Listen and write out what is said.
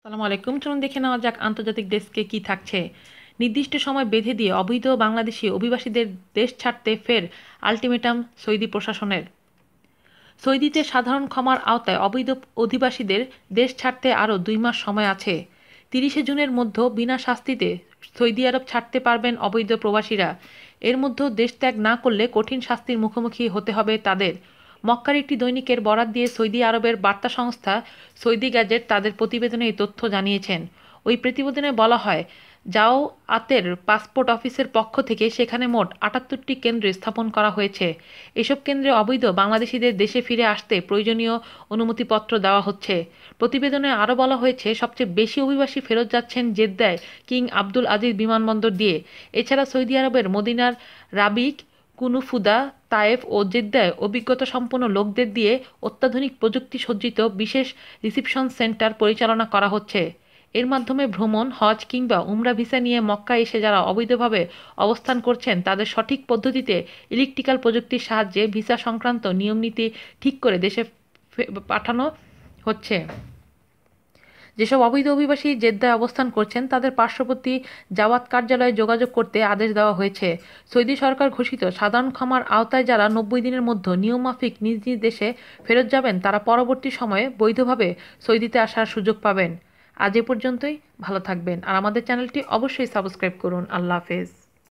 আসসালামু আলাইকুম। চলুন দেখে নেওয়া যাক আন্তর্জাতিক ডেস্কে কি থাকছে। নির্দিষ্ট সময় বেঁধে দিয়ে অবৈধ বাংলাদেশি অভিবাসীদের দেশ ছাড়তে ফের আলটিমেটাম সৌদি প্রশাসনের। সৌদিতে সাধারণ ক্ষমার আওতায় অবৈধ অধিবাসীদের দেশ ছাড়তে আরও 2 মাস সময় আছে। 30শে জুনের মধ্যে বিনা শাস্তিতে সৌদি আরব ছাড়তে পারবেন অবৈধ প্রবাসীরা। এর মধ্যে দেশ ত্যাগ না করলে কঠিন শাস্তির মুখোমুখি হতে হবে তাদের। মক্কার একটি দৈনিকের বরাত দিয়ে সৌদি আরবের বার্তা সংস্থা সৌদি গ্যাজেট তাদের প্রতিবেদনে এই তথ্য জানিয়েছেন। ওই প্রতিবেদনে বলা হয়, জাও আতের পাসপোর্ট অফিসের পক্ষ থেকে সেখানে মোট 78টি কেন্দ্র স্থাপন করা হয়েছে। এসব কেন্দ্রে অবৈধ বাংলাদেশিদের দেশে ফিরে আসতে প্রয়োজনীয় অনুমতিপত্র দেওয়া হচ্ছে। প্রতিবেদনে আরও বলা হয়েছে, সবচেয়ে বেশি অভিবাসী ফেরত যাচ্ছেন জেদ্দায় কিং আব্দুল আজিজ বিমানবন্দর দিয়ে। এছাড়া সৌদি আরবের মদিনার রাবিক, কুনুফুদা, তায়েফ ও জেদ্দায় অভিজ্ঞতা সম্পন্ন লোকদের দিয়ে অত্যাধুনিক প্রযুক্তি সজ্জিত বিশেষ রিসিপশন সেন্টার পরিচালনা করা হচ্ছে। এর মাধ্যমে ভ্রমণ, হজ কিংবা উমরা ভিসা নিয়ে মক্কা এসে যারা অবৈধভাবে অবস্থান করছেন তাদের সঠিক পদ্ধতিতে ইলেকট্রিক্যাল প্রযুক্তির সাহায্যে ভিসা সংক্রান্ত নিয়মনীতি ঠিক করে দেশে পাঠানো হচ্ছে। যেসব অবৈধ অভিবাসী জেদ্দায় অবস্থান করছেন তাদের পার্শ্ববর্তী জাওয়াত কার্যালয়ে যোগাযোগ করতে আদেশ দেওয়া হয়েছে। সৌদি সরকার ঘোষিত সাধারণ ক্ষমার আওতায় যারা 90 দিনের মধ্যে নিয়মমাফিক নিজ নিজ দেশে ফেরত যাবেন তারা পরবর্তী সময়ে বৈধভাবে সৌদিতে আসার সুযোগ পাবেন। আজ এ পর্যন্তই। ভালো থাকবেন আর আমাদের চ্যানেলটি অবশ্যই সাবস্ক্রাইব করুন। আল্লাহ হাফেজ।